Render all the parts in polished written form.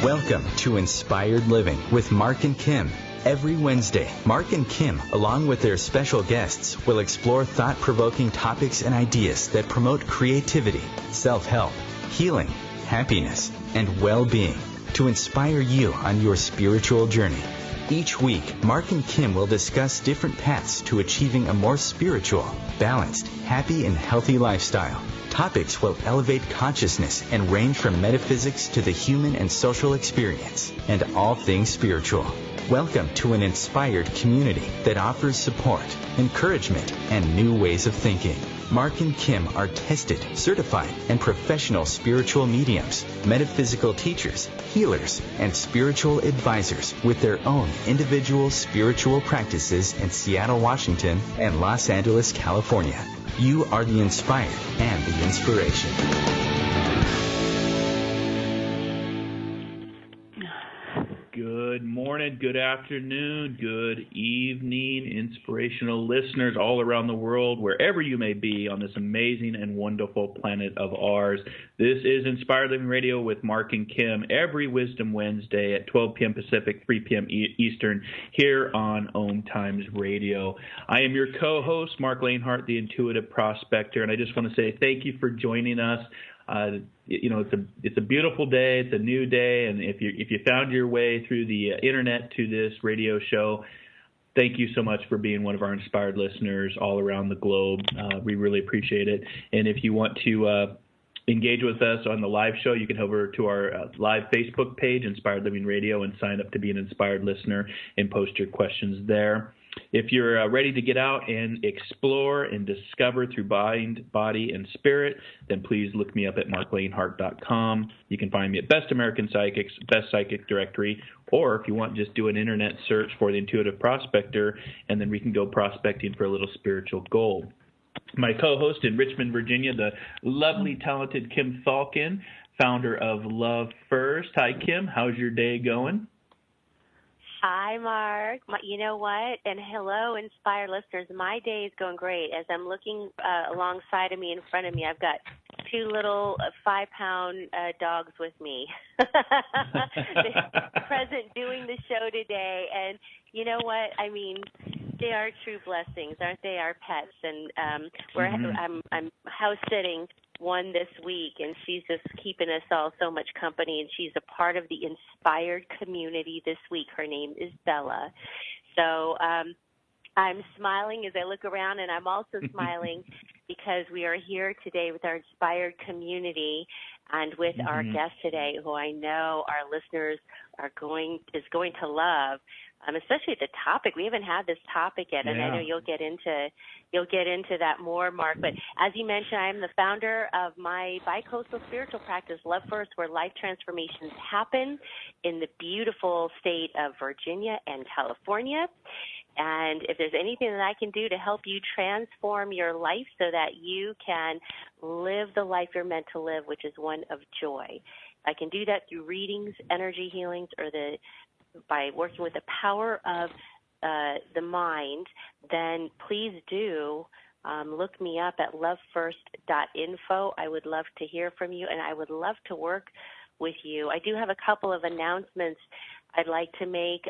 Welcome to Inspired Living with Mark and Kim. Every Wednesday, Mark and Kim, along with their special guests, will explore thought-provoking topics and ideas that promote creativity, self-help, healing, happiness, and well-being to inspire you on your spiritual journey. Each week, Mark and Kim will discuss different paths to achieving a more spiritual, balanced, happy, and healthy lifestyle. Topics will elevate consciousness and range from metaphysics to the human and social experience, and all things spiritual. Welcome to an inspired community that offers support, encouragement, and new ways of thinking. Mark and Kim are tested, certified, and professional spiritual mediums, metaphysical teachers, healers, and spiritual advisors with their own individual spiritual practices in Seattle, Washington, and Los Angeles, California. You are the inspired and the inspiration. Good morning, good afternoon, good evening, inspirational listeners all around the world, wherever you may be on this amazing and wonderful planet of ours. This is Inspired Living Radio with Mark and Kim every Wisdom Wednesday at 12 p.m. Pacific, 3 p.m. Eastern here on OMTimes Radio. I am your co-host, Mark Lanehart, the Intuitive Prospector, and I just want to say thank you for joining us. It's a beautiful day. It's a new day, and if you found your way through the internet to this radio show, thank you so much for being one of our inspired listeners all around the globe. We really appreciate it. And if you want to engage with us on the live show, you can head over to our live Facebook page, Inspired Living Radio, and sign up to be an inspired listener and post your questions there. If you're ready to get out and explore and discover through mind, body, and spirit, then please look me up at marklanehart.com. You can find me at Best American Psychics, Best Psychic Directory, or if you want, just do an internet search for the Intuitive Prospector, and then we can go prospecting for a little spiritual gold. My co-host in Richmond, Virginia, the lovely, talented Kim Falcon, founder of Love First. Hi, Kim. How's your day going? Hi, Mark. You know what? And hello, inspired listeners. My day is going great. As I'm looking alongside of me, in front of me, I've got two little 5-pound dogs with me. Present doing the show today. And you know what? I mean, they are true blessings, aren't they? Our pets. And I'm house sitting one this week, and she's just keeping us all so much company, and she's a part of the inspired community this week. Her name is Bella. So I'm smiling as I look around, and I'm also smiling because we are here today with our inspired community and with our guest today, who I know our listeners is going to love. Especially the topic. We haven't had this topic yet, and I know you'll get into that more, Mark. But as you mentioned, I'm the founder of my bi-coastal spiritual practice, Love First, where life transformations happen in the beautiful state of Virginia and California. And if there's anything that I can do to help you transform your life so that you can live the life you're meant to live, which is one of joy, I can do that through readings, energy healings, or by working with the power of the mind, then please do look me up at lovefirst.info. I would love to hear from you, and I would love to work with you. I do have a couple of announcements I'd like to make.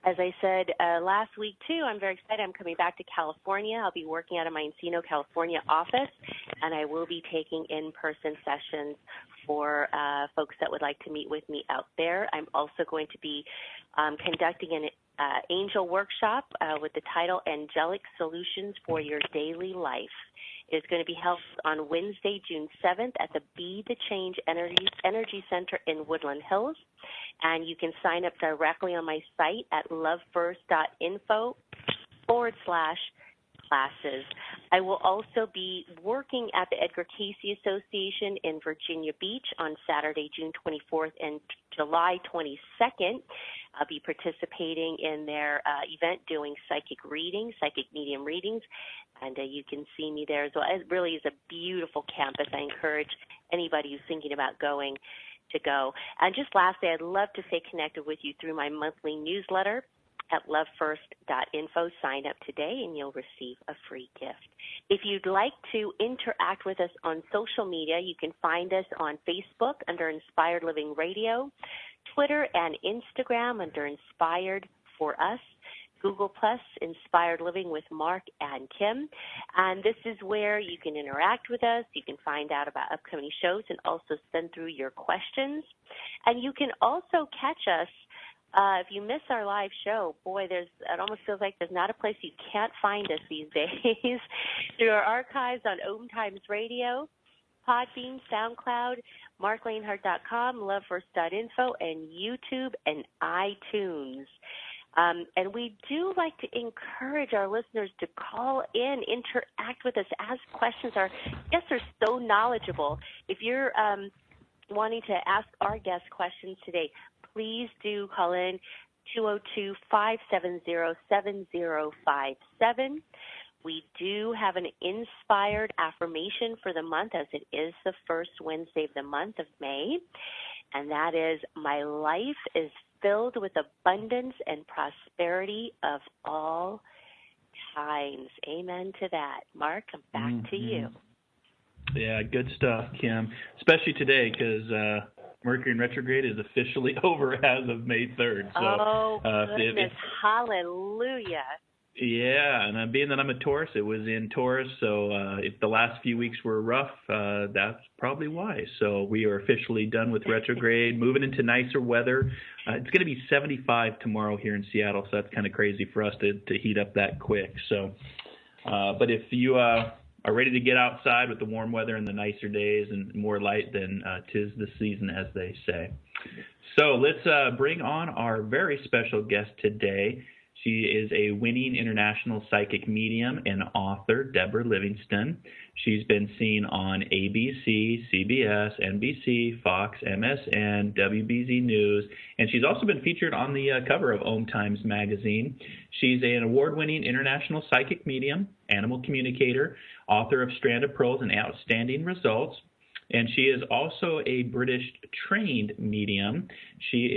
As I said last week, too, I'm very excited. I'm coming back to California. I'll be working out of my Encino, California office, and I will be taking in-person sessions for folks that would like to meet with me out there. I'm also going to be conducting an angel workshop with the title Angelic Solutions for Your Daily Life. It's going to be held on Wednesday, June 7th at the Be the Change Energy Center in Woodland Hills. And you can sign up directly on my site at lovefirst.info/classes. I will also be working at the Edgar Cayce Association in Virginia Beach on Saturday, June 24th and July 22nd. I'll be participating in their event doing psychic medium readings, and you can see me there as well. It really is a beautiful campus. I encourage anybody who's thinking about going to go. And just lastly, I'd love to stay connected with you through my monthly newsletter at lovefirst.info. Sign up today and you'll receive a free gift. If you'd like to interact with us on social media, you can find us on Facebook under Inspired Living Radio, Twitter and Instagram under Inspired for Us, Google Plus, Inspired Living with Mark and Kim. And this is where you can interact with us. You can find out about upcoming shows and also send through your questions. And you can also catch us if you miss our live show. Boy, it almost feels like there's not a place you can't find us these days. Through our archives on OMTimes Radio, Podbean, SoundCloud, marklanehart.com, loveverse.info, and YouTube and iTunes. And we do like to encourage our listeners to call in, interact with us, ask questions. Our guests are so knowledgeable. If you're wanting to ask our guests questions today, please do call in 202-570-7057. We do have an inspired affirmation for the month, as it is the first Wednesday of the month of May, and that is, my life is filled with abundance and prosperity of all times. Amen to that. Mark, I'm back to you. Yeah, good stuff, Kim, especially today because Mercury in retrograde is officially over as of May 3rd. So, goodness, hallelujah. Yeah, and being that I'm a Taurus, it was in Taurus, so if the last few weeks were rough, that's probably why. So we are officially done with retrograde, moving into nicer weather. It's going to be 75 tomorrow here in Seattle, so that's kind of crazy for us to heat up that quick. So, but if you are ready to get outside with the warm weather and the nicer days and more light, then 'tis the season, as they say. So let's bring on our very special guest today. She is a winning international psychic medium and author, Deborah Livingston. She's been seen on ABC, CBS, NBC, Fox, MSN, WBZ News, and she's also been featured on the cover of OMTimes magazine. She's an award-winning international psychic medium, animal communicator, author of Strand of Pearls and Outstanding Results. And she is also a British-trained medium. She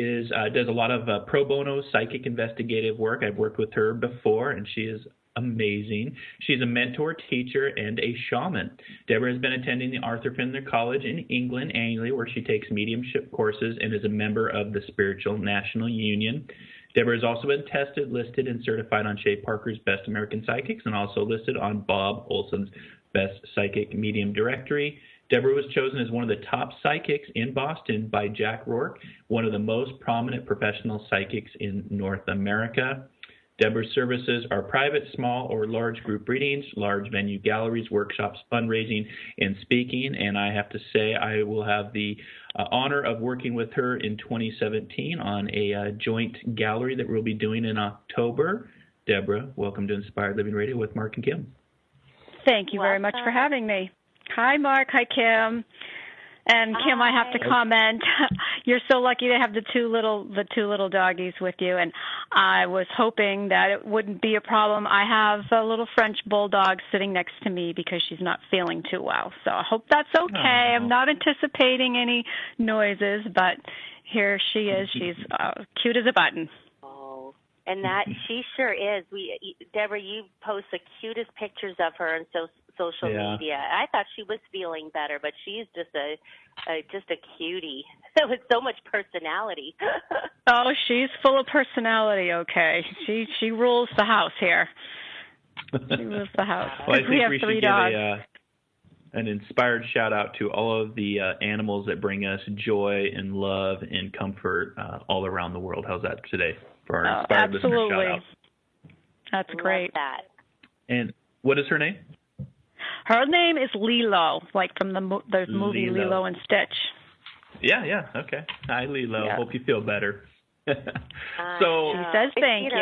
does a lot of pro bono psychic investigative work. I've worked with her before, and she is amazing. She's a mentor, teacher, and a shaman. Deborah has been attending the Arthur Findlay College in England annually, where she takes mediumship courses and is a member of the Spiritualist National Union. Deborah has also been tested, listed, and certified on Shay Parker's Best American Psychics, and also listed on Bob Olson's Best Psychic Medium Directory. Deborah was chosen as one of the top psychics in Boston by Jack Rourke, one of the most prominent professional psychics in North America. Deborah's services are private, small, or large group readings, large venue galleries, workshops, fundraising, and speaking. And I have to say I will have the honor of working with her in 2017 on a joint gallery that we'll be doing in October. Deborah, welcome to Inspired Living Radio with Mark and Kim. Thank you very much for having me. Hi, Mark. Hi, Kim. And Kim, I have to comment. You're so lucky to have the two little doggies with you. And I was hoping that it wouldn't be a problem. I have a little French bulldog sitting next to me because she's not feeling too well. So I hope that's okay. I'm not anticipating any noises, but here she is. She's cute as a button. And that she sure is. Deborah, you post the cutest pictures of her on social media. I thought she was feeling better, but she's just a cutie with so much personality. Oh, she's full of personality. Okay, she rules the house here. She rules the house. Well, I think we should give an inspired shout out to all of the animals that bring us joy and love and comfort all around the world. How's that today? For our inspired listener shout-out. That's great. Love that. And what is her name? Her name is Lilo, like from the movie Lilo and Stitch. Yeah, okay. Hi, Lilo. Yeah. Hope you feel better. So she says thank you.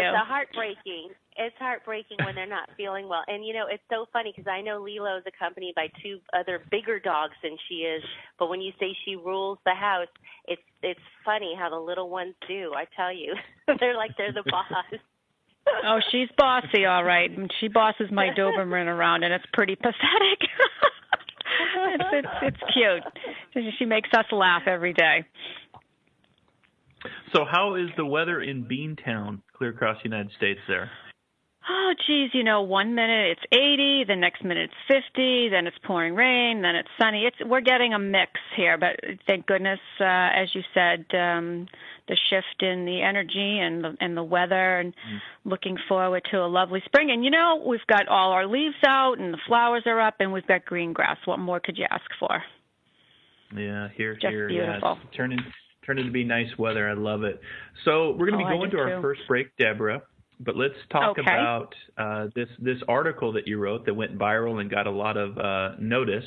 It's heartbreaking when they're not feeling well. And, it's so funny because I know Lilo is accompanied by two other bigger dogs than she is. But when you say she rules the house, it's funny how the little ones do, I tell you. They're the boss. Oh, she's bossy, all right. She bosses my Doberman around, and it's pretty pathetic. It's cute. She makes us laugh every day. So how is the weather in Beantown, clear across the United States there? oh, geez, 1 minute it's 80, the next minute it's 50, then it's pouring rain, then it's sunny. We're getting a mix here, but thank goodness, as you said, the shift in the energy and the weather, and looking forward to a lovely spring. And, we've got all our leaves out and the flowers are up and we've got green grass. What more could you ask for? Yeah, here. Beautiful. Yeah, turning to be nice weather. I love it. So we're going to be going to our first break, Deborah. But let's talk about this article that you wrote that went viral and got a lot of notice.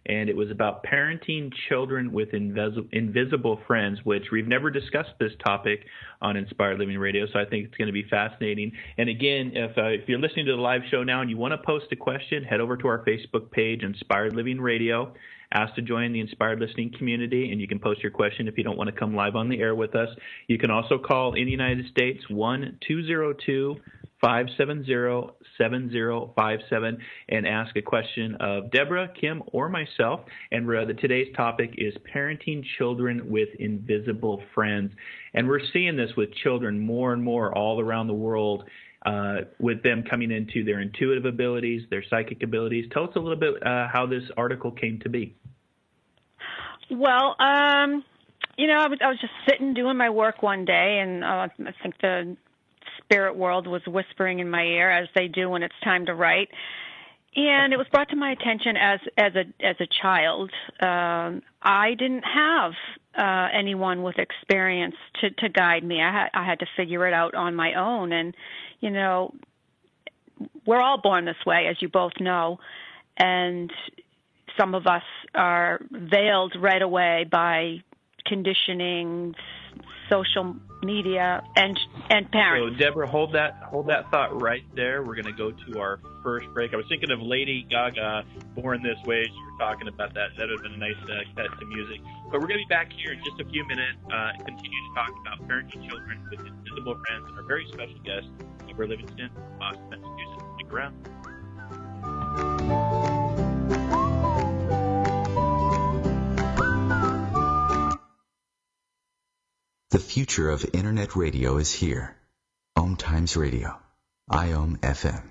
And it was about parenting children with invisible friends, which we've never discussed this topic on Inspired Living Radio, so I think it's going to be fascinating. And again, if you're listening to the live show now and you want to post a question, head over to our Facebook page, Inspired Living Radio. Ask to join the Inspired Listening community, and you can post your question if you don't want to come live on the air with us. You can also call in the United States 1-202-570-7057 and ask a question of Deborah, Kim, or myself. And today's topic is parenting children with invisible friends. And we're seeing this with children more and more all around the world, with them coming into their intuitive abilities, their psychic abilities. Tell us a little bit how this article came to be. Well, I was just sitting doing my work one day, and I think the spirit world was whispering in my ear, as they do when it's time to write. And it was brought to my attention as a child. I didn't have anyone with experience to guide me. I had to figure it out on my own. And we're all born this way, as you both know, and some of us are veiled right away by conditioning, social media, and parents. So, Deborah, hold that thought right there. We're going to go to our first break. I was thinking of Lady Gaga, Born This Way, as you were talking about that. That would have been a nice cut to music. But we're going to be back here in just a few minutes and continue to talk about parenting children with invisible friends and our very special guest, Deborah Livingston, Boston, Massachusetts. Stick around. The future of Internet radio is here. OMTimes Radio, IOM FM.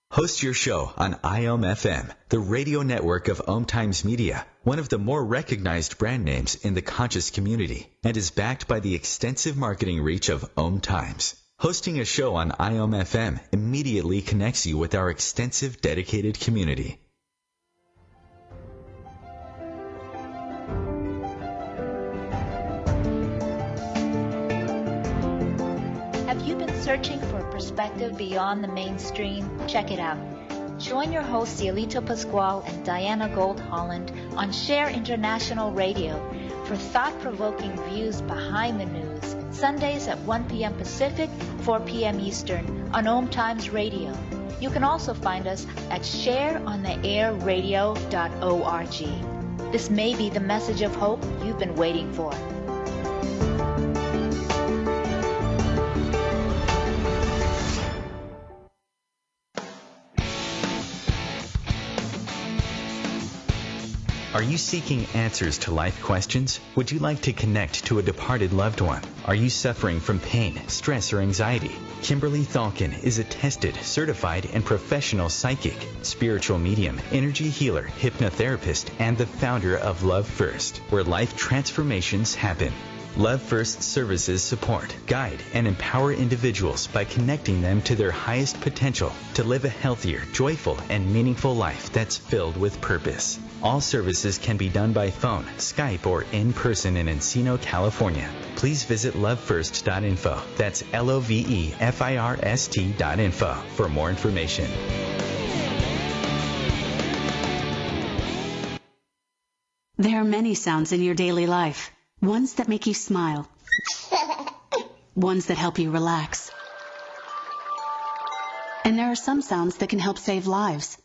Host your show on IOM FM, the radio network of OMTimes Media, one of the more recognized brand names in the conscious community, and is backed by the extensive marketing reach of OMTimes. Hosting a show on IOM FM immediately connects you with our extensive dedicated community. Have you been searching for a perspective beyond the mainstream? Check it out. Join your hosts Cielito Pascual and Diana Gold Holland on Share International Radio for thought-provoking views behind the news, Sundays at 1 p.m. Pacific, 4 p.m. Eastern on OMTimes Radio. You can also find us at shareontheairradio.org. This may be the message of hope you've been waiting for. Are you seeking answers to life questions? Would you like to connect to a departed loved one? Are you suffering from pain, stress, or anxiety? Kimberly Thalkin is a tested, certified, and professional psychic, spiritual medium, energy healer, hypnotherapist, and the founder of Love First, where life transformations happen. Love First services support, guide, and empower individuals by connecting them to their highest potential to live a healthier, joyful, and meaningful life that's filled with purpose. All services can be done by phone, Skype, or in person in Encino, California. Please visit lovefirst.info. That's LOVEFIRST.info for more information. There are many sounds in your daily life. Ones that make you smile. Ones that help you relax. And there are some sounds that can help save lives.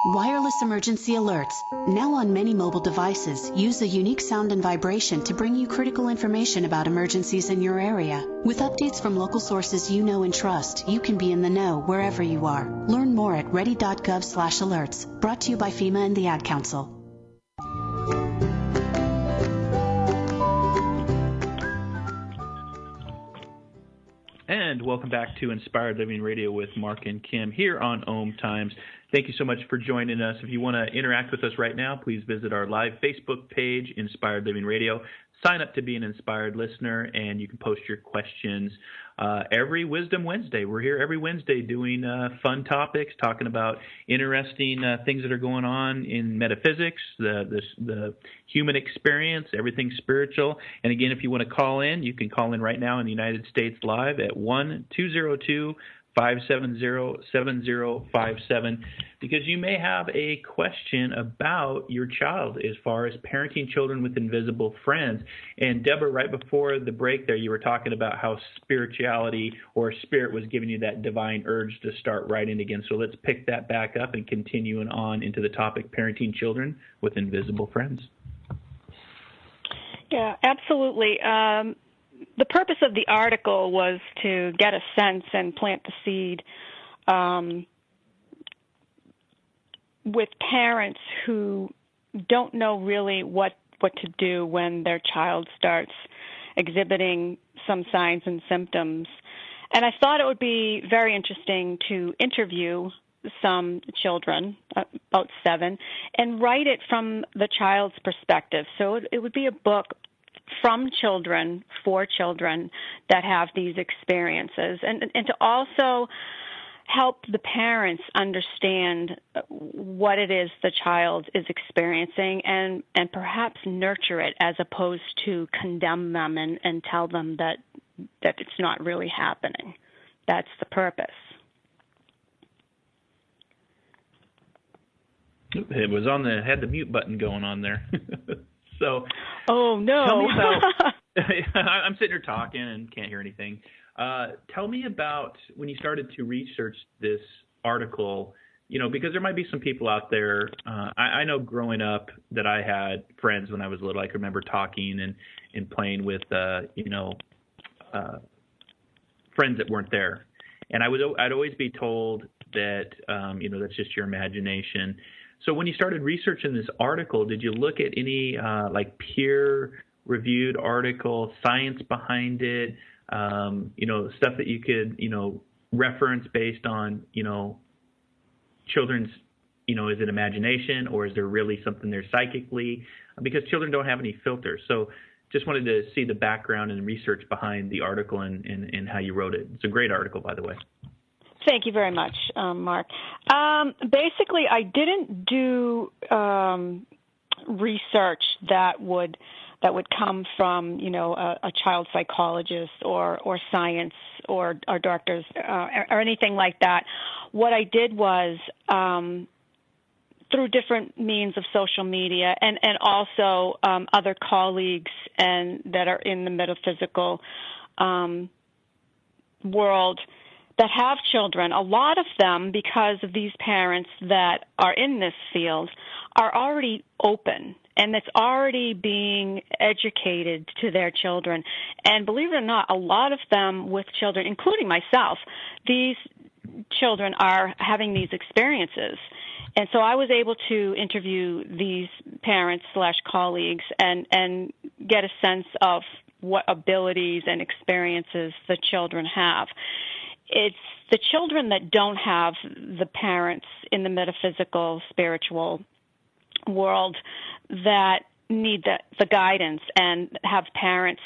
Wireless emergency alerts, now on many mobile devices, use a unique sound and vibration to bring you critical information about emergencies in your area. With updates from local sources you know and trust, you can be in the know wherever you are. Learn more at ready.gov/alerts. Brought to you by FEMA and the Ad Council. And welcome back to Inspired Living Radio with Mark and Kim here on OMTimes. Thank you so much for joining us. If you want to interact with us right now, please visit our live Facebook page, Inspired Living Radio. Sign up to be an inspired listener, and you can post your questions every Wisdom Wednesday. We're here every Wednesday doing fun topics, talking about interesting things that are going on in metaphysics, the human experience, everything spiritual. And again, if you want to call in, you can call in right now in the United States live at 1-202-570-7057, because you may have a question about your child as far as parenting children with invisible friends. And Deborah, right before the break there, you were talking about how spirituality or spirit was giving you that divine urge to start writing again. So let's pick that back up and continue on into the topic, parenting children with invisible friends. Yeah, absolutely. The purpose of the article was to get a sense and plant the seed with parents who don't know really what to do when their child starts exhibiting some signs and symptoms. And I thought it would be very interesting to interview some children, about 7, and write it from the child's perspective. So it would be a book from children, for children that have these experiences, and to also help the parents understand what it is the child is experiencing and perhaps nurture it as opposed to condemn them and tell them that it's not really happening. That's the purpose. It was had the mute button going on there. So, oh no! Tell me about. I'm sitting here talking and can't hear anything. Tell me about when you started to research this article. Because there might be some people out there. I know growing up that I had friends when I was little. I can remember talking and playing with friends that weren't there, and I'd always be told that that's just your imagination. So when you started researching this article, did you look at any peer-reviewed article, science behind it, stuff that you could, reference based on, children's, is it imagination or is there really something there psychically? Because children don't have any filters. So just wanted to see the background and research behind the article and how you wrote it. It's a great article, by the way. Thank you very much, Mark. Basically, I didn't do research that would come from a child psychologist or science or doctors or anything like that. What I did was through different means of social media and also other colleagues that are in the metaphysical world that have children. A lot of them, because of these parents that are in this field, are already open, and it's already being educated to their children. And believe it or not, a lot of them with children, including myself, these children are having these experiences. And so I was able to interview these parents/colleagues and get a sense of what abilities and experiences the children have. It's the children that don't have the parents in the metaphysical, spiritual world that need the guidance and have parents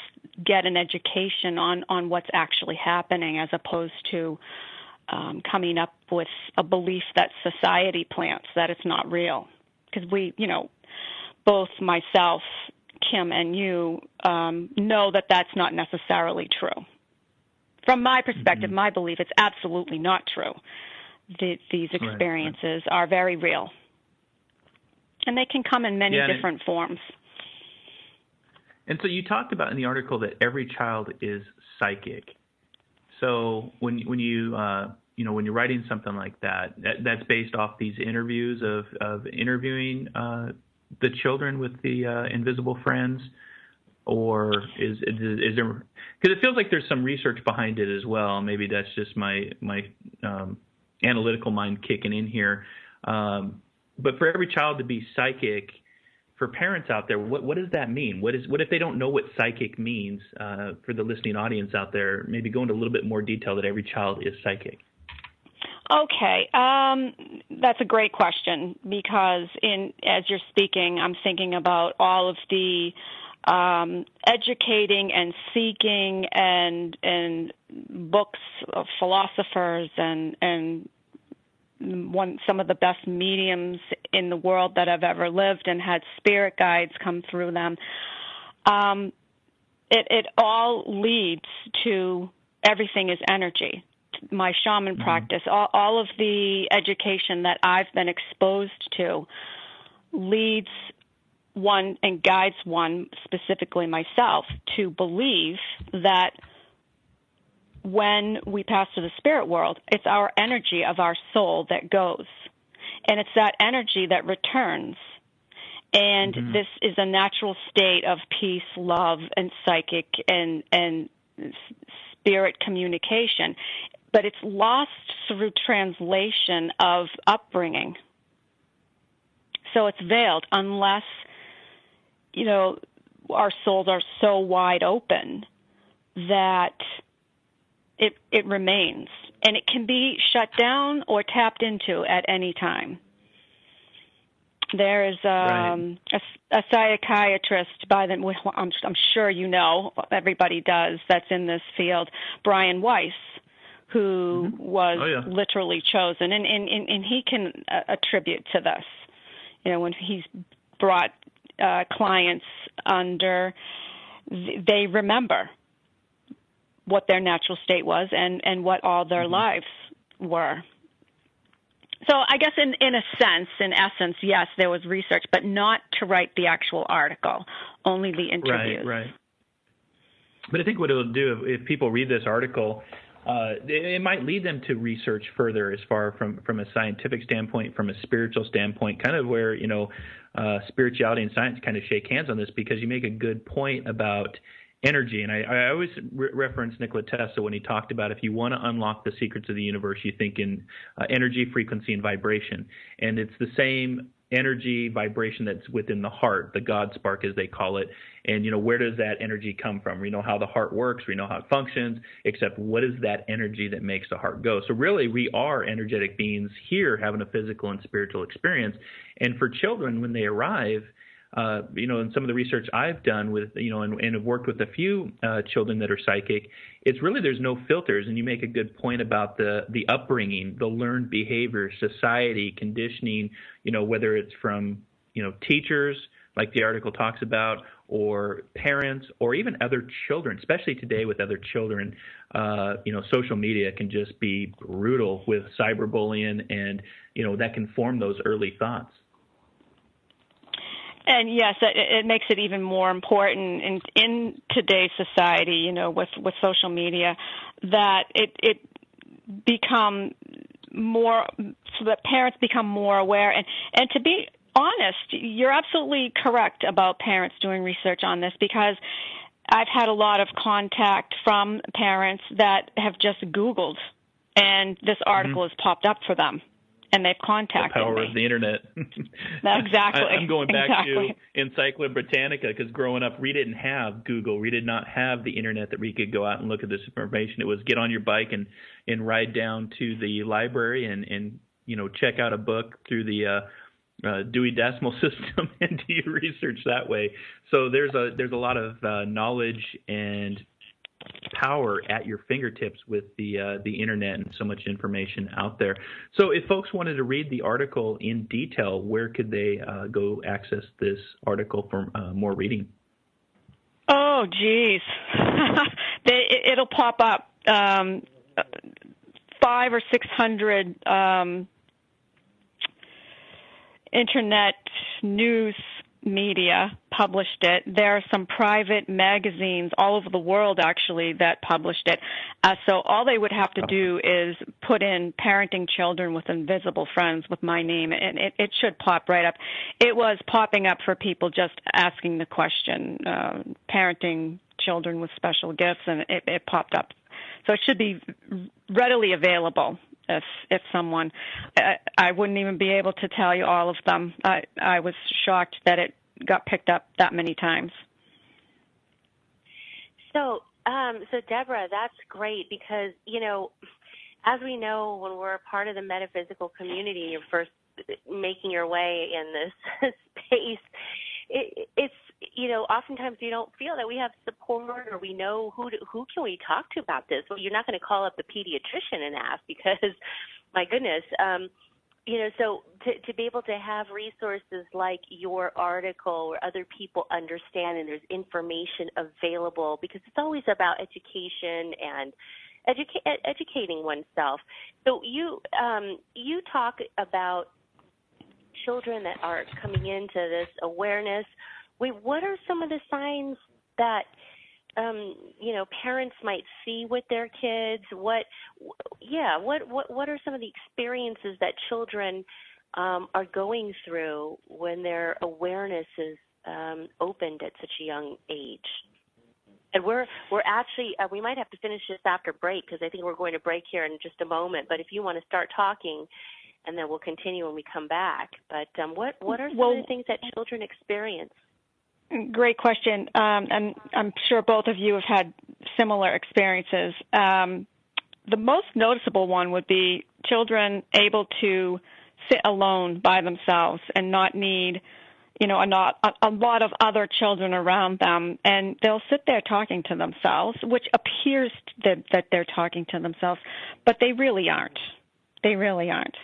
get an education on what's actually happening as opposed to coming up with a belief that society plants, that it's not real. Because we, both myself, Kim, and you know that that's not necessarily true. From my perspective, my belief, it's absolutely not true. These experiences are very real. And they can come in many different forms. And so you talked about in the article that every child is psychic. So when you when you're writing something like that, that's based off these interviews of interviewing the children with the invisible friends. Or is there? Because it feels like there's some research behind it as well. Maybe that's just my analytical mind kicking in here. But for every child to be psychic, for parents out there, what does that mean? What if they don't know what psychic means? For the listening audience out there, maybe go into a little bit more detail that every child is psychic. Okay, that's a great question, because as you're speaking, I'm thinking about all of the educating and seeking and books of philosophers and some of the best mediums in the world that have ever lived, and had spirit guides come through them. It all leads to everything is energy. My shaman practice, all of the education that I've been exposed to leads one and guides one, specifically myself, to believe that when we pass to the spirit world, it's our energy of our soul that goes. And it's that energy that returns. And this is a natural state of peace, love, and psychic and spirit communication. But it's lost through translation of upbringing. So it's veiled unless, our souls are so wide open that it remains. And it can be shut down or tapped into at any time. There is a psychiatrist by the, I'm sure everybody does, that's in this field, Brian Weiss, who was literally chosen, and he can attribute to this. When he's brought clients under, they remember what their natural state was and what all their lives were. So I guess in essence, yes, there was research, but not to write the actual article, only the interviews. Right. But I think what it'll do, if people read this article, it might lead them to research further as far from a scientific standpoint, from a spiritual standpoint, kind of where, spirituality and science kind of shake hands on this, because you make a good point about energy. And I always reference Nikola Tesla when he talked about if you want to unlock the secrets of the universe, you think in energy, frequency, and vibration. And it's the same energy, vibration that's within the heart, the God spark as they call it. And, where does that energy come from? We know how the heart works. We know how it functions, except what is that energy that makes the heart go? So really, we are energetic beings here having a physical and spiritual experience. And for children, when they arrive, in some of the research I've done with, and have worked with a few children that are psychic, it's really there's no filters. And you make a good point about the upbringing, the learned behavior, society, conditioning, whether it's from, teachers, like the article talks about, or parents, or even other children, especially today with other children. Social media can just be brutal with cyberbullying, and, that can form those early thoughts. And yes, it makes it even more important in today's society, with social media, that it become more, so that parents become more aware. And to be honest, you're absolutely correct about parents doing research on this, because I've had a lot of contact from parents that have just Googled, and this article has popped up for them. And they've contacted me. The power of the internet. Exactly. I'm going back to Encyclopedia Britannica, because growing up, we didn't have Google. We did not have the internet that we could go out and look at this information. It was get on your bike and ride down to the library and check out a book through the Dewey Decimal System and do your research that way. So there's a lot of knowledge and power at your fingertips with the internet and so much information out there. So if folks wanted to read the article in detail, where could they go access this article for more reading? Oh, geez. It'll pop up 500 or 600 internet news media published it. There are some private magazines all over the world, actually, that published it. So all they would have to do is put in parenting children with invisible friends with my name, and it should pop right up. It was popping up for people just asking the question, parenting children with special gifts, and it popped up. So it should be readily available. If someone, I wouldn't even be able to tell you all of them. I was shocked that got picked up that many times. So Deborah, that's great because, as we know, when we're a part of the metaphysical community, you're first making your way in this space, it's, oftentimes you don't feel that we have support or we know who can we talk to about this. Well, you're not going to call up the pediatrician and ask because, my goodness, so to be able to have resources like your article where other people understand and there's information available, because it's always about education and educating oneself. So you talk about children that are coming into this awareness. What are some of the signs that parents might see with their kids? What are some of the experiences that children are going through when their awareness is opened at such a young age? And we're actually we might have to finish this after break because I think we're going to break here in just a moment. But if you want to start talking, and then we'll continue when we come back. But what are some of the things that children experience? Great question, and I'm sure both of you have had similar experiences. The most noticeable one would be children able to sit alone by themselves and not need, a lot of other children around them, and they'll sit there talking to themselves, which appears that they're talking to themselves, but they really aren't. They really aren't.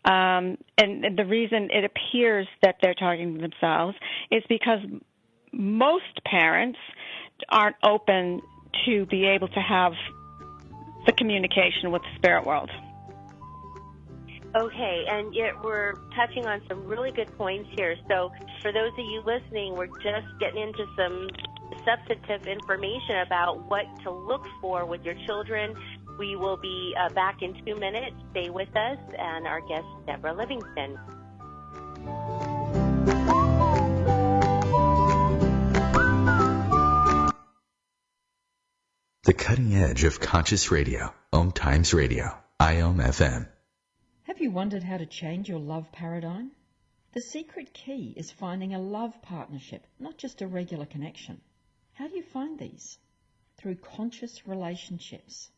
And the reason it appears that they're talking to themselves is because most parents aren't open to be able to have the communication with the spirit world. Okay, and yet we're touching on some really good points here. So for those of you listening, we're just getting into some substantive information about what to look for with your children. We will be back in 2 minutes. Stay with us, and our guest, Deborah Livingston. The cutting edge of conscious radio, OMTimes Radio, IOM-FM. Have you wondered how to change your love paradigm? The secret key is finding a love partnership, not just a regular connection. How do you find these? Through conscious relationships.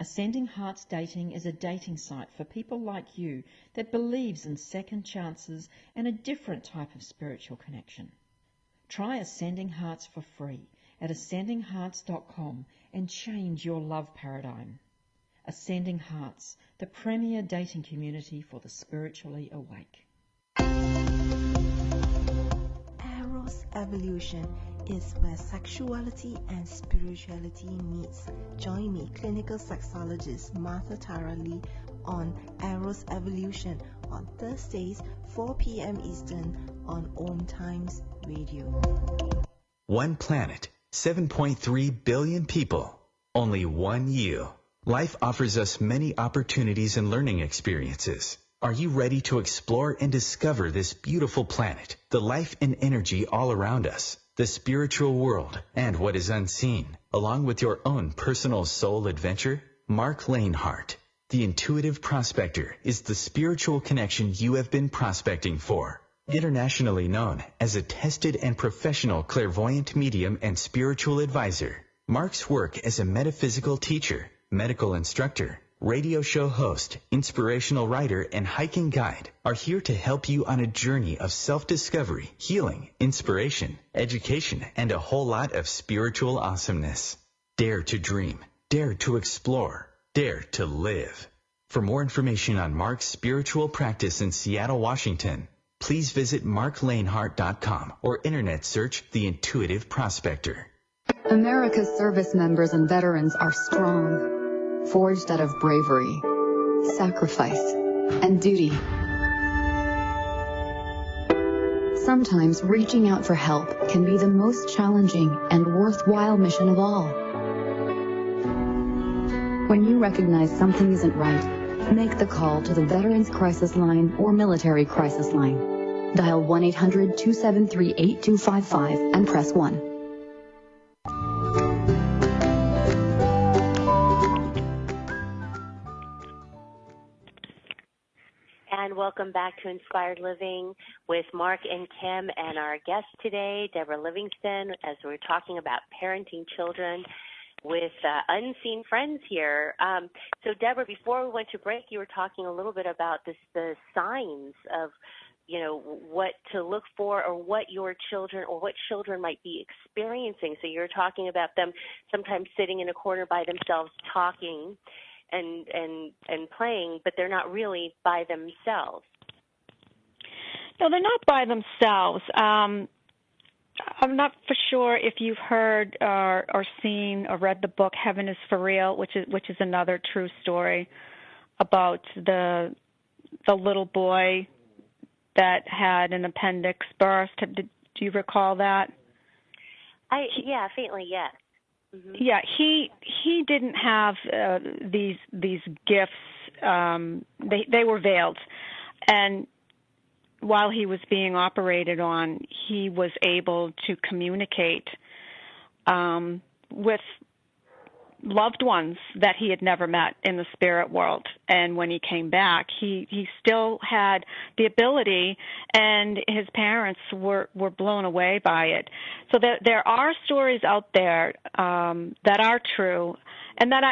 Ascending Hearts Dating is a dating site for people like you that believes in second chances and a different type of spiritual connection. Try Ascending Hearts for free at ascendinghearts.com and change your love paradigm. Ascending Hearts, the premier dating community for the spiritually awake. Eros Evolution is where sexuality and spirituality meets. Join me, clinical sexologist Martha Tara Lee, on Eros Evolution on Thursdays, 4 p.m. Eastern on OMTimes Radio. One planet, 7.3 billion people, only one you. Life offers us many opportunities and learning experiences. Are you ready to explore and discover this beautiful planet, the life and energy all around us, the spiritual world, and what is unseen, along with your own personal soul adventure? Mark Lanehart, the intuitive prospector, is the spiritual connection you have been prospecting for. Internationally known as a tested and professional clairvoyant medium and spiritual advisor, Mark's work as a metaphysical teacher, medical instructor, radio show host, inspirational writer, and hiking guide are here to help you on a journey of self-discovery, healing, inspiration, education, and a whole lot of spiritual awesomeness. Dare to dream, dare to explore, dare to live. For more information on Mark's spiritual practice in Seattle, Washington, please visit marklanehart.com or internet search The Intuitive Prospector. America's service members and veterans are strong, forged out of bravery, sacrifice, and duty. Sometimes reaching out for help can be the most challenging and worthwhile mission of all. When you recognize something isn't right, make the call to the Veterans Crisis Line or Military Crisis Line. Dial 1-800-273-8255 and press 1. and welcome back to Inspired Living with Mark and Kim and our guest today, Deborah Livingston, as we're talking about parenting children with unseen friends here. So, Deborah, before we went to break, you were talking a little bit about the signs of, what to look for or what your children or what children might be experiencing. So you're talking about them sometimes sitting in a corner by themselves talking and playing, but they're not really by themselves. No, they're not by themselves. I'm not for sure if you've heard or seen or read the book Heaven is for Real, which is another true story about the little boy that had an appendix burst. Do you recall that? Yeah, faintly, yes. Mm-hmm. Yeah, he didn't have these gifts. They were veiled, and while he was being operated on, he was able to communicate with loved ones that he had never met in the spirit world. And when he came back, he still had the ability, and his parents were blown away by it. So there are stories out there that are true and that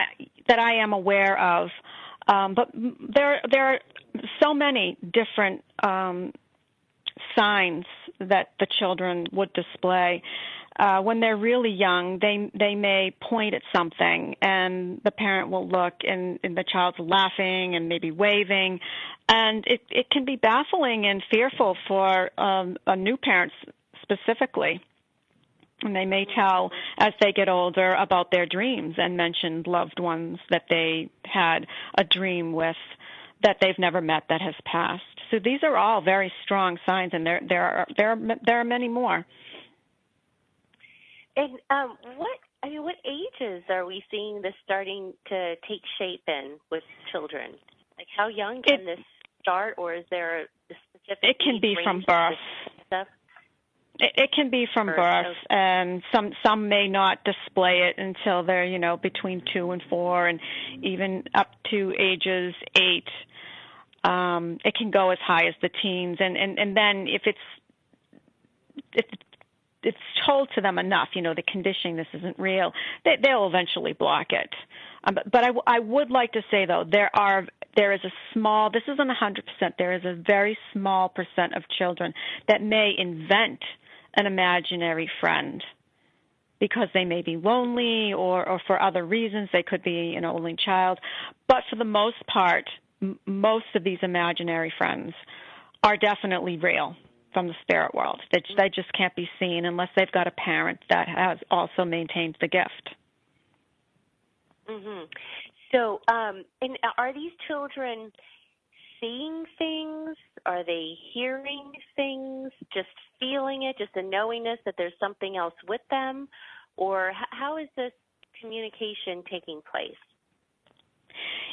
I am aware of. But there are so many different signs that the children would display. When they're really young, they may point at something, and the parent will look, and the child's laughing and maybe waving, and it can be baffling and fearful for a new parent specifically. And they may tell, as they get older, about their dreams and mention loved ones that they had a dream with that they've never met that has passed. So these are all very strong signs, and there are many more. And what ages are we seeing this starting to take shape in with children? Like, how young can this start, or is there a specific? It can be from birth. Stuff? It can be from birth, and some may not display it until they're between 2 and 4, and even up to ages 8. It can go as high as the teens, and then if it's told to them enough, the conditioning, this isn't real, they'll eventually block it. But I would like to say, though, there is a small, this isn't 100%, there is a very small percent of children that may invent an imaginary friend because they may be lonely or for other reasons. They could be an only child. But for the most part, most of these imaginary friends are definitely real from the spirit world. They just can't be seen unless they've got a parent that has also maintained the gift. Mm-hmm. So, and are these children seeing things? Are they hearing things? Just feeling it? Just a knowingness that there's something else with them? Or how is this communication taking place?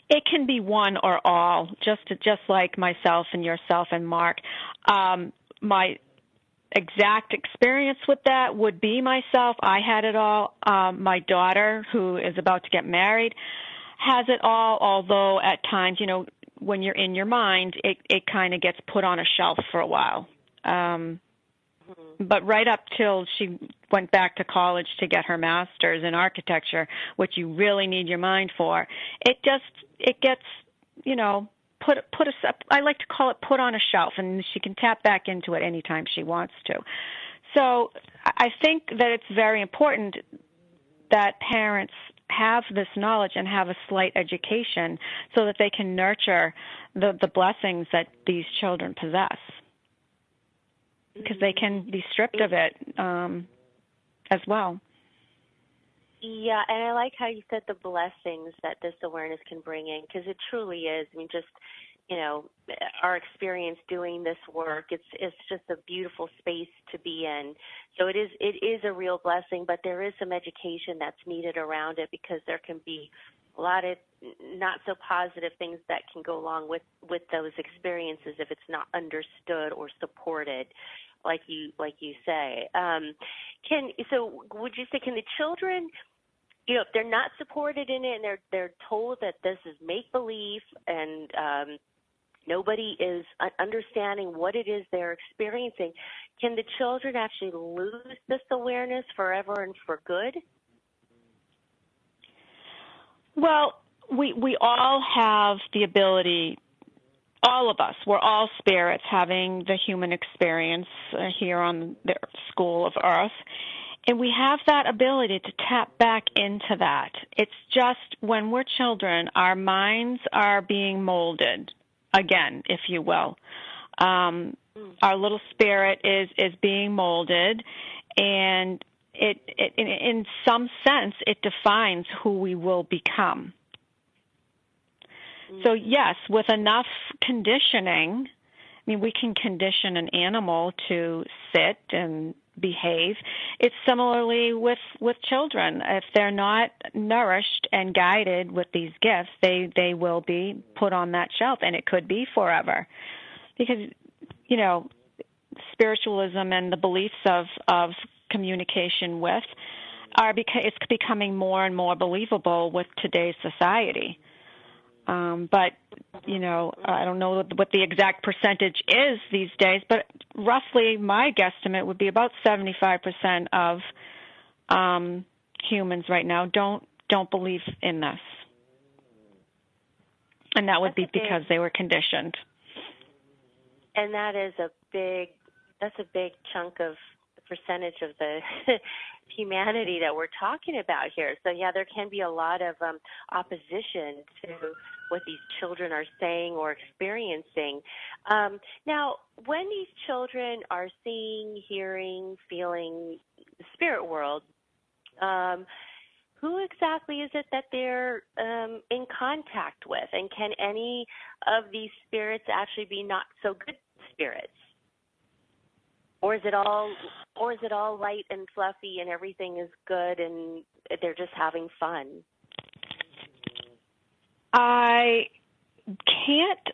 It can be one or all, just like myself and yourself and Mark. My exact experience with that would be myself. I had it all. My daughter, who is about to get married, has it all, although at times, when you're in your mind, it kind of gets put on a shelf for a while. But right up till she went back to college to get her master's in architecture, which you really need your mind for, it gets, I like to call it put on a shelf, and she can tap back into it anytime she wants to. So I think that it's very important that parents have this knowledge and have a slight education so that they can nurture the blessings that these children possess, because they can be stripped of it as well. Yeah, and I like how you said the blessings that this awareness can bring in, because it truly is. I mean, just, our experience doing this work, it's just a beautiful space to be in. So it is a real blessing, but there is some education that's needed around it, because there can be a lot of not so positive things that can go along with those experiences if it's not understood or supported, like you say. So would you say, can the children, if they're not supported in it and they're told that this is make believe and nobody is understanding what it is they're experiencing. Can the children actually lose this awareness forever and for good? Well, we all have the ability, all of us, we're all spirits having the human experience here on the school of Earth, and we have that ability to tap back into that. It's just when we're children, our minds are being molded, again, if you will. Our little spirit is being molded, and it in some sense, it defines who we will become. So yes, with enough conditioning, I mean, we can condition an animal to sit and behave. It's similarly with children. If they're not nourished and guided with these gifts, they will be put on that shelf, and it could be forever. Because, you know, spiritualism and the beliefs of communication with it's becoming more and more believable with today's society. But, you know, I don't know what the exact percentage is these days, but roughly my guesstimate would be about 75% of humans right now don't believe in this. And that would be because they were conditioned. And that is a big chunk of the percentage of the humanity that we're talking about here. So, yeah, there can be a lot of opposition to what these children are saying or experiencing. Now, when these children are seeing, hearing, feeling the spirit world, who exactly is it that they're in contact with? And can any of these spirits actually be not so good spirits? Or is it all light and fluffy and everything is good and they're just having fun? I can't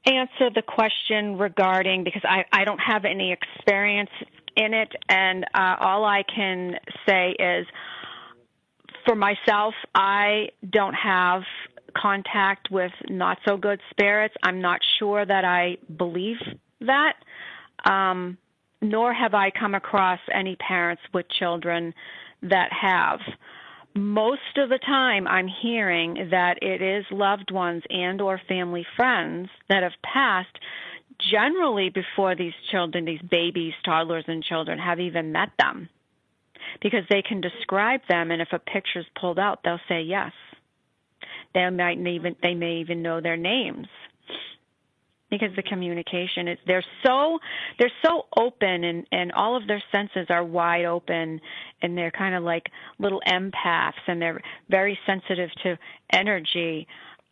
answer the question regarding, because I don't have any experience in it, and all I can say is, for myself, I don't have contact with not-so-good spirits. I'm not sure that I believe that, nor have I come across any parents with children that have. Most of the time I'm hearing that it is loved ones and or family friends that have passed generally before these children, these babies, toddlers, and children have even met them, because they can describe them, and if a picture's pulled out, they'll say yes. They may even know their names, because the communication is they're so open, and all of their senses are wide open, and they're kind of like little empaths, and they're very sensitive to energy,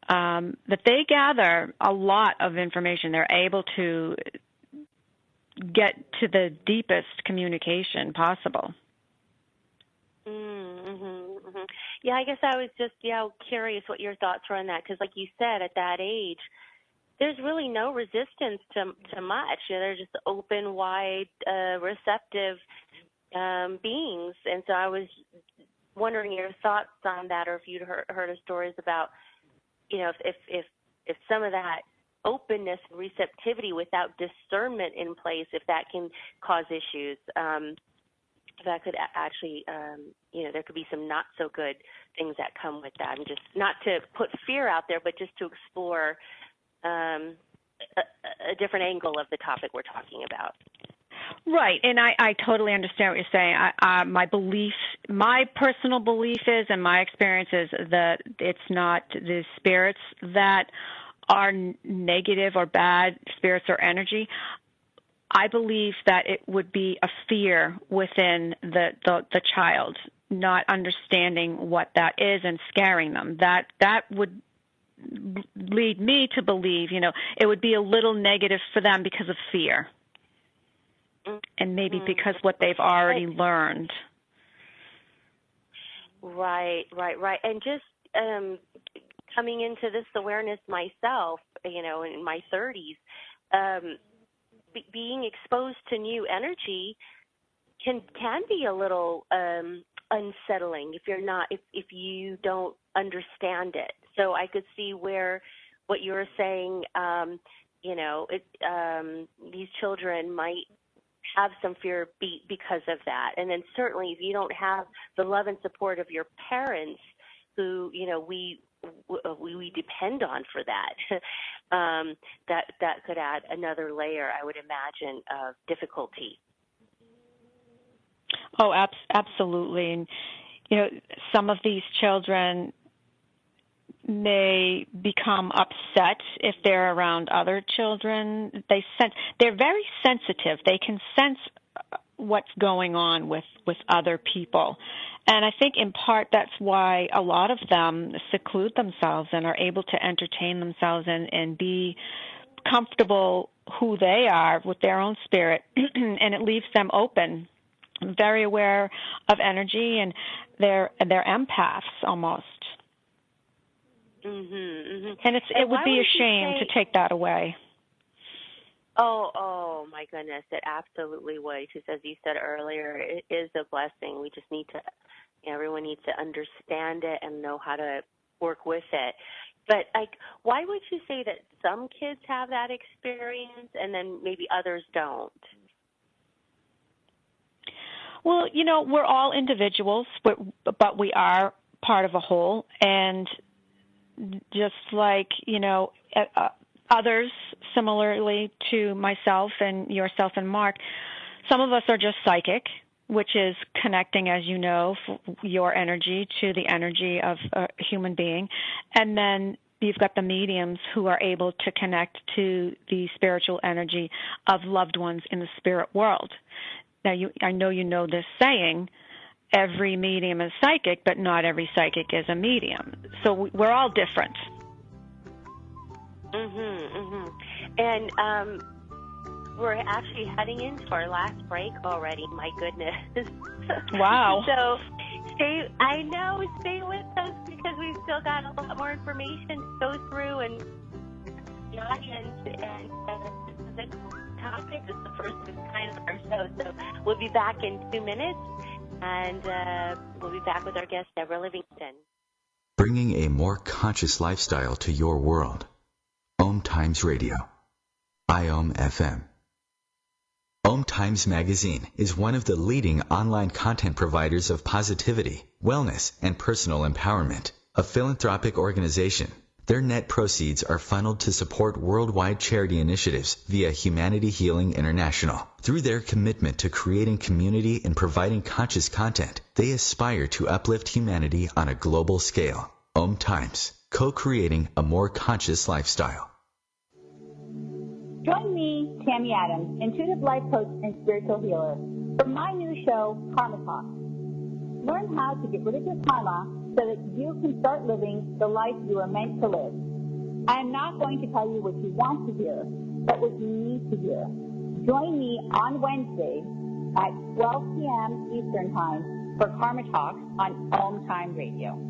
that they gather a lot of information. They're able to get to the deepest communication possible. Yeah, I guess I was just curious what your thoughts were on that, because like you said, at that age, there's really no resistance to much. They're just open, wide, receptive beings. And so I was wondering your thoughts on that, or if you'd heard of stories about, if some of that openness and receptivity without discernment in place, if that can cause issues. That could actually, there could be some not so good things that come with that. And just not to put fear out there, but just to explore a different angle of the topic we're talking about. Right, and I totally understand what you're saying. My personal belief is, and my experience is, that it's not the spirits that are negative or bad spirits or energy. I believe that it would be a fear within the child, not understanding what that is and scaring them. That would lead me to believe, it would be a little negative for them because of fear, and maybe because what they've already learned. Right. And just coming into this awareness myself, in my 30s, being exposed to new energy can be a little unsettling if you don't understand it. So I could see where what you're saying, these children might have some fear because of that. And then certainly if you don't have the love and support of your parents, who we depend on for that, that could add another layer, I would imagine, of difficulty. Oh, absolutely. And some of these children may become upset if they're around other children. They're very sensitive. They can sense what's going on with other people. And I think in part that's why a lot of them seclude themselves and are able to entertain themselves and be comfortable who they are with their own spirit, and it leaves them open, very aware of energy, and they're empaths almost. Mm-hmm, mm-hmm. And it would be a shame to take that away. Oh my goodness, it absolutely would. Because as you said earlier, it is a blessing. We just need to, everyone needs to understand it and know how to work with it. But why would you say that some kids have that experience and then maybe others don't? Well, we're all individuals, but we are part of a whole, and just like, others, similarly to myself and yourself and Mark, some of us are just psychic, which is connecting, as you know, your energy to the energy of a human being. And then you've got the mediums who are able to connect to the spiritual energy of loved ones in the spirit world. Now, I know you know this saying, every medium is psychic, but not every psychic is a medium. So we're all different. And we're actually heading into our last break already. My goodness. Wow. So stay with us, because we've still got a lot more information to go through, and the audience, and the topic is the first of its kind of our show. So we'll be back in 2 minutes, and we'll be back with our guest, Deborah Livingston. Bringing a more conscious lifestyle to your world. OMTimes Radio. IOM FM. OMTimes Magazine is one of the leading online content providers of positivity, wellness, and personal empowerment. A philanthropic organization, their net proceeds are funneled to support worldwide charity initiatives via Humanity Healing International. Through their commitment to creating community and providing conscious content, they aspire to uplift humanity on a global scale. OMTimes, co-creating a more conscious lifestyle. Join me, Tammy Adams, intuitive life coach and spiritual healer, for my new show, Karma Talk. Learn how to get rid of your karma so that you can start living the life you are meant to live. I am not going to tell you what you want to hear, but what you need to hear. Join me on Wednesday at 12 p.m. Eastern Time for Karma Talks on OMTimes Radio.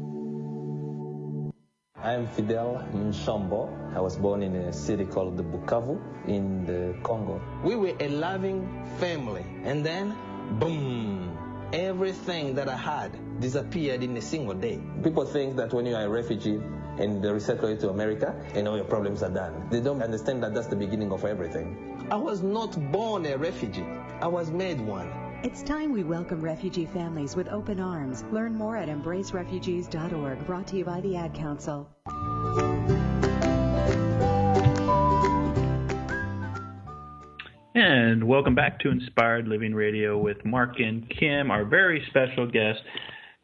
I am Fidel Nsombo. I was born in a city called Bukavu in the Congo. We were a loving family, and then, boom, everything that I had disappeared in a single day. People think that when you are a refugee and they resettle you to America, and all your problems are done. They don't understand that that's the beginning of everything. I was not born a refugee. I was made one. It's time we welcome refugee families with open arms. Learn more at embracerefugees.org, brought to you by the Ad Council. And welcome back to Inspired Living Radio with Mark and Kim, our very special guest,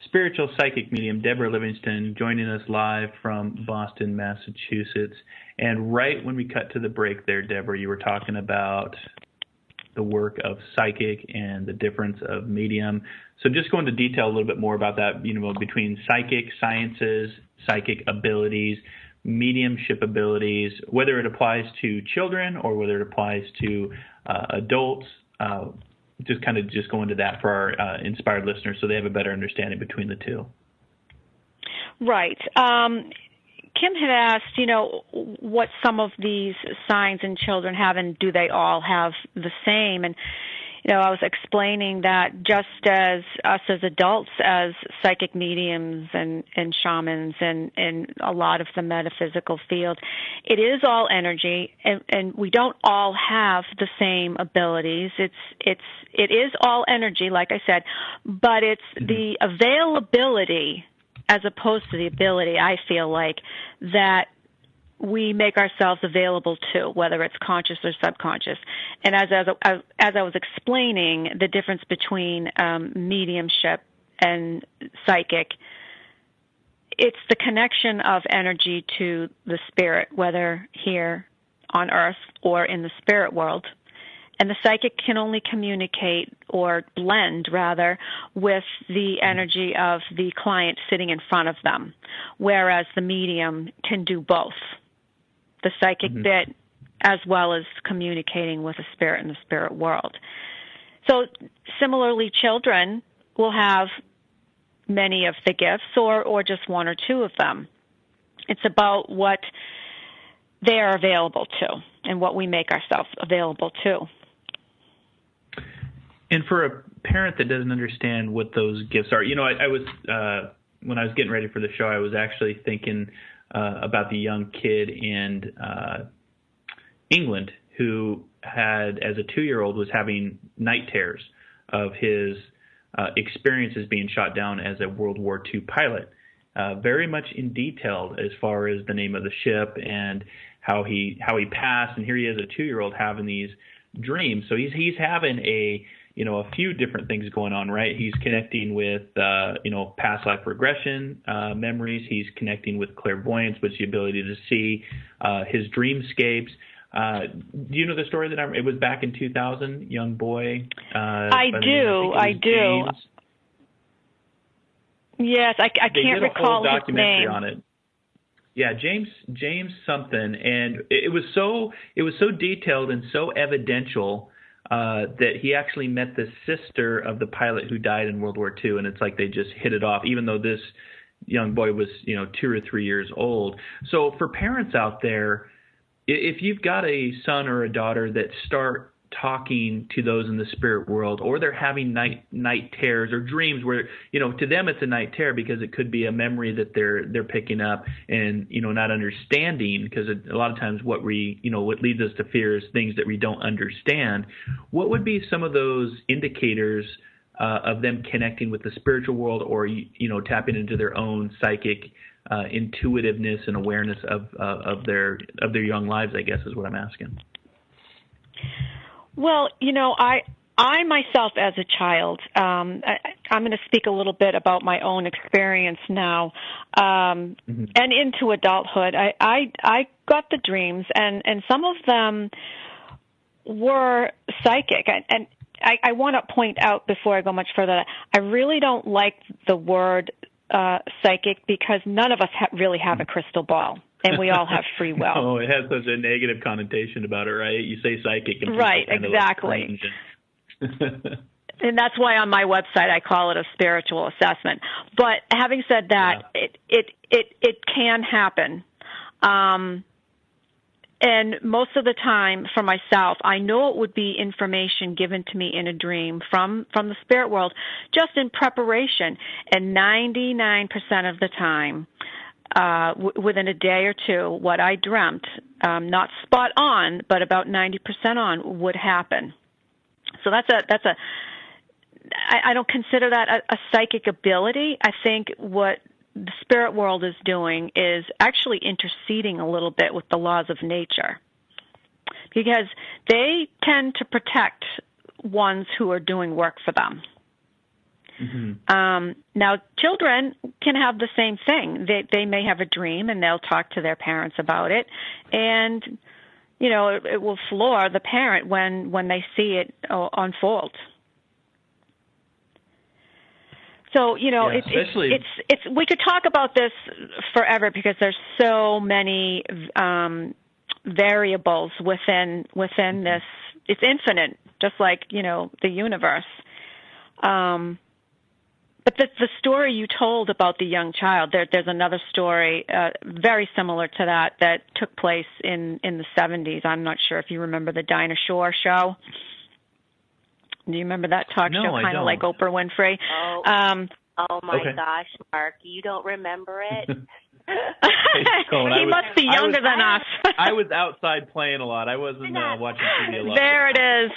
spiritual psychic medium Deborah Livingston, joining us live from Boston, Massachusetts. And right when we cut to the break there, Deborah, you were talking about the work of psychic and the difference of medium. So just go into detail a little bit more about that, between psychic sciences, psychic abilities, mediumship abilities, whether it applies to children or whether it applies to adults. Just go into that for our inspired listeners so they have a better understanding between the two. Right. Kim had asked, what some of these signs in children have, and do they all have the same? And, I was explaining that just as us as adults, as psychic mediums and shamans and a lot of the metaphysical field, it is all energy, and we don't all have the same abilities. It is all energy, like I said, but it's the availability as opposed to the ability, I feel like, that we make ourselves available to, whether it's conscious or subconscious. And as I was explaining the difference between mediumship and psychic, it's the connection of energy to the spirit, whether here on Earth or in the spirit world. And the psychic can only communicate or blend, rather, with the energy of the client sitting in front of them, whereas the medium can do both. The psychic bit as well as communicating with the spirit in the spirit world. So similarly, children will have many of the gifts or just one or two of them. It's about what they are available to and what we make ourselves available to. And for a parent that doesn't understand what those gifts are, I was when I was getting ready for the show, I was actually thinking about the young kid in England who had, as a 2-year-old, was having night terrors of his experiences being shot down as a World War II pilot, very much in detail as far as the name of the ship and how he passed. And here he is, a 2-year-old, having these dreams. So he's having a few different things going on, right? He's connecting with, past life regression memories. He's connecting with clairvoyance, which is the ability to see his dreamscapes. Do you know the story it was back in 2000, young boy? I do. James. Yes, I can't recall his name. On it. Yeah, James something, and it was so detailed and so evidential that he actually met the sister of the pilot who died in World War II, and it's like they just hit it off, even though this young boy was 2 or 3 years old. So for parents out there, if you've got a son or a daughter that start talking to those in the spirit world, or they're having night terrors or dreams where, to them it's a night terror because it could be a memory that they're picking up and, not understanding, because a lot of times what leads us to fear is things that we don't understand. What would be some of those indicators of them connecting with the spiritual world, or, tapping into their own psychic intuitiveness and awareness of their young lives, I guess is what I'm asking. Well, I myself as a child, I'm going to speak a little bit about my own experience now, and into adulthood. I got the dreams, and some of them were psychic. And I want to point out before I go much further that I really don't like the word psychic, because none of us really have a crystal ball. And we all have free will. Oh, it has such a negative connotation about it, right? You say psychic. And right, exactly. And that's why on my website I call it a spiritual assessment. But having said that, it can happen. And most of the time, for myself, I know it would be information given to me in a dream from the spirit world, just in preparation. And 99% of the time, within a day or two, what I dreamt, not spot on, but about 90% on, would happen. So I don't consider that a psychic ability. I think what the spirit world is doing is actually interceding a little bit with the laws of nature, because they tend to protect ones who are doing work for them. Now, children can have the same thing. They may have a dream, and they'll talk to their parents about it, and it will floor the parent when they see it unfold. So it's we could talk about this forever, because there's so many variables within this. It's infinite, just like the universe. But the story you told about the young child, there's another story very similar to that took place in the 70s. I'm not sure if you remember the Dinah Shore show, Do you remember that talk show, kind of like Oprah Winfrey? Oh my gosh, Mark, you don't remember it? He must be younger than us. I was outside playing a lot. I wasn't watching TV a lot. There it is.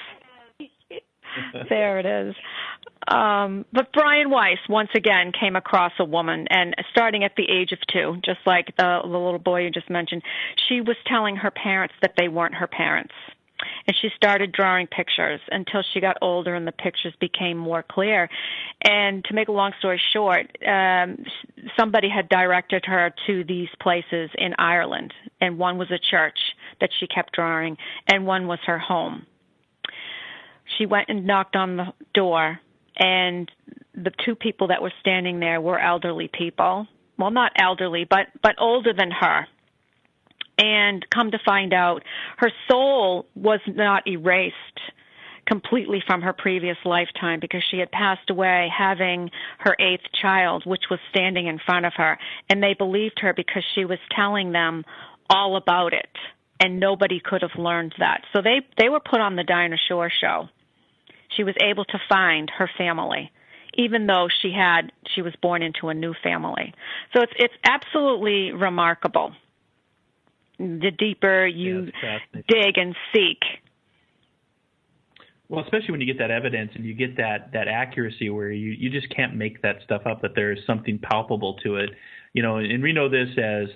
There it is. But Brian Weiss, once again, came across a woman, and starting at the age of 2, just like the little boy you just mentioned, she was telling her parents that they weren't her parents. And she started drawing pictures until she got older and the pictures became more clear. And to make a long story short, somebody had directed her to these places in Ireland, and one was a church that she kept drawing, and one was her home. She went and knocked on the door, and the 2 people that were standing there were elderly people. Well, not elderly, but older than her. And come to find out, her soul was not erased completely from her previous lifetime, because she had passed away having her 8th child, which was standing in front of her. And they believed her because she was telling them all about it, and nobody could have learned that. So they were put on the Dinah Shore show. She was able to find her family, even though she was born into a new family. So it's absolutely remarkable. The deeper you dig and seek. Well, especially when you get that evidence and you get that accuracy where you just can't make that stuff up, that there's something palpable to it. And we know this as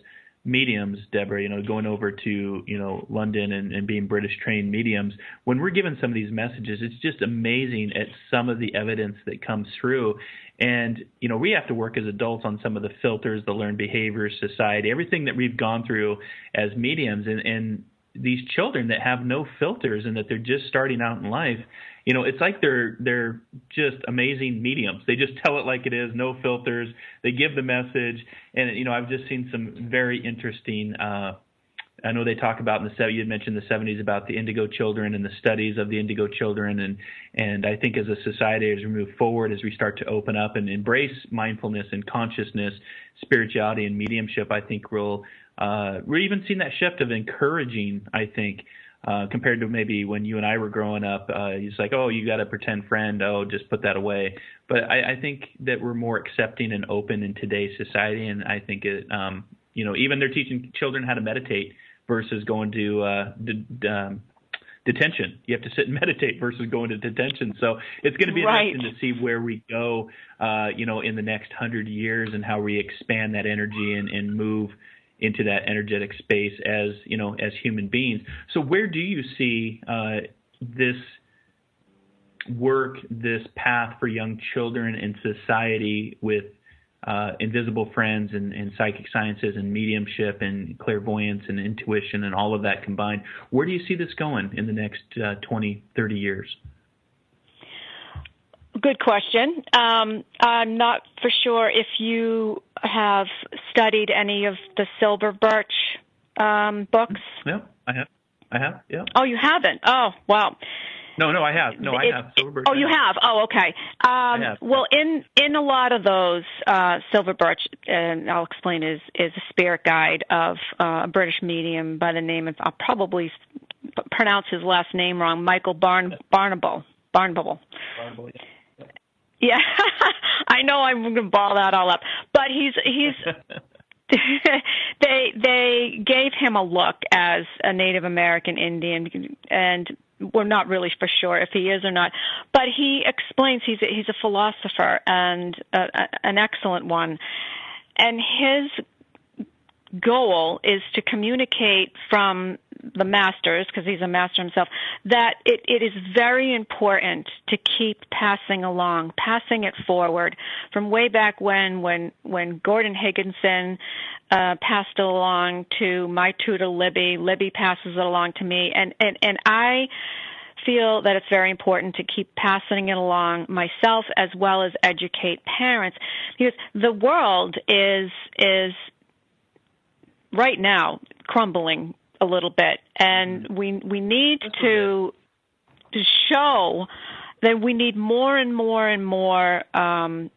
mediums, Deborah, going over to, London and being British trained mediums. When we're given some of these messages, it's just amazing at some of the evidence that comes through. And, we have to work as adults on some of the filters, the learned behaviors, society, everything that we've gone through as mediums. And these children that have no filters and that they're just starting out in life, it's like they're just amazing mediums. They just tell it like it is, no filters. They give the message. And, I've just seen some very interesting I know they talk about you had mentioned the 70s about the indigo children and the studies of the indigo children. And I think as a society, as we move forward, as we start to open up and embrace mindfulness and consciousness, spirituality and mediumship, I think we're even seeing that shift of encouraging, I think, compared to maybe when you and I were growing up. It's like, oh, you got a pretend friend. Oh, just put that away. But I think that we're more accepting and open in today's society. And I think it, even they're teaching children how to meditate versus going to detention. You have to sit and meditate versus going to detention. So it's going to be interesting to see where we go, in the next 100 years, and how we expand that energy and move into that energetic space as human beings. So where do you see this work, this path for young children in society with invisible friends and psychic sciences and mediumship and clairvoyance and intuition and all of that combined? Where do you see this going in the next 20, 30 years? Good question. I'm not for sure if you have studied any of the Silver Birch books. No, I have, yeah. Oh, you haven't? Oh, wow. No, I have. I have. Silver Birch. Oh, you have? Oh, okay. I have. Well, in a lot of those, Silver Birch, and I'll explain, is a spirit guide of a British medium by the name of, I'll probably pronounce his last name wrong, Michael Barnable. Yeah, I know I'm going to ball that all up, but he's they gave him a look as a Native American Indian, and we're not really for sure if he is or not. But he explains he's a philosopher and an excellent one, and his goal is to communicate from the masters, because he's a master himself, that it is very important to keep passing it forward from way back when Gordon Higginson passed it along to my tutor Libby. Libby passes it along to me, and I feel that it's very important to keep passing it along myself, as well as educate parents, because the world is right now crumbling a little bit, and we need to show that we need more and more and more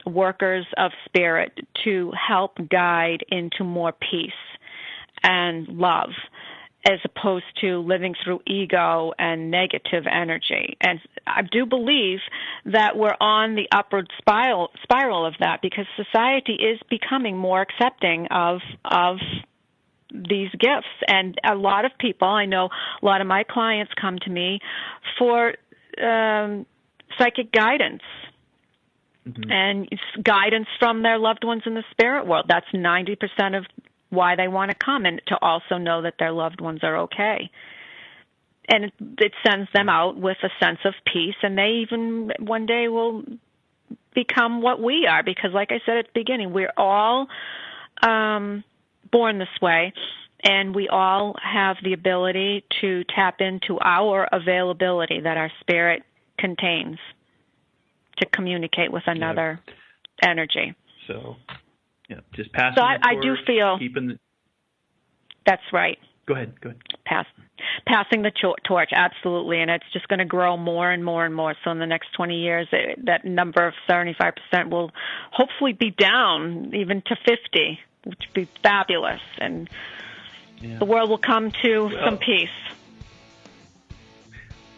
workers of spirit to help guide into more peace and love. as opposed to living through ego and negative energy. And I do believe that we're on the upward spiral of that, because society is becoming more accepting of these gifts. And a lot of people, I know a lot of my clients come to me for psychic guidance. Mm-hmm. And guidance from their loved ones in the spirit world. That's 90% of why they want to come, and to also know that their loved ones are okay. And it sends them out with a sense of peace, and they even one day will become what we are, because like I said at the beginning, we're all born this way, and we all have the ability to tap into our availability that our spirit contains to communicate with another energy. So, yeah, just passing the torch. I do feel that's right. Go ahead. Passing the torch, absolutely, and it's just going to grow more and more and more. So in the next 20 years, that number of 75% will hopefully be down even to 50, which would be fabulous, and the world will come to some peace.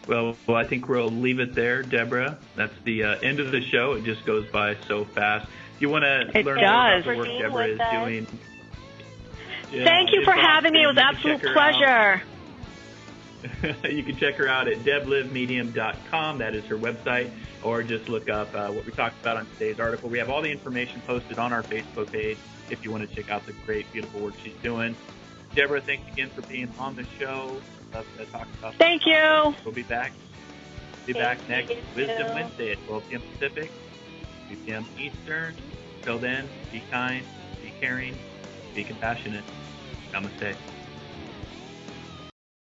Well, I think we'll leave it there, Deborah. That's the end of the show. It just goes by so fast. If you want to learn more about the work Deborah is doing. Yeah, thank you for having me. It was an absolute pleasure. You can check her out at deblivmedium.com. That is her website. Or just look up what we talked about on today's article. We have all the information posted on our Facebook page if you want to check out the great, beautiful work she's doing. Deborah, thanks again for being on the show. Thank you. We'll be back. Back next Wisdom Wednesday at 12 p.m. Pacific, 3 p.m. Eastern. Till then, be kind, be caring, be compassionate. Namaste.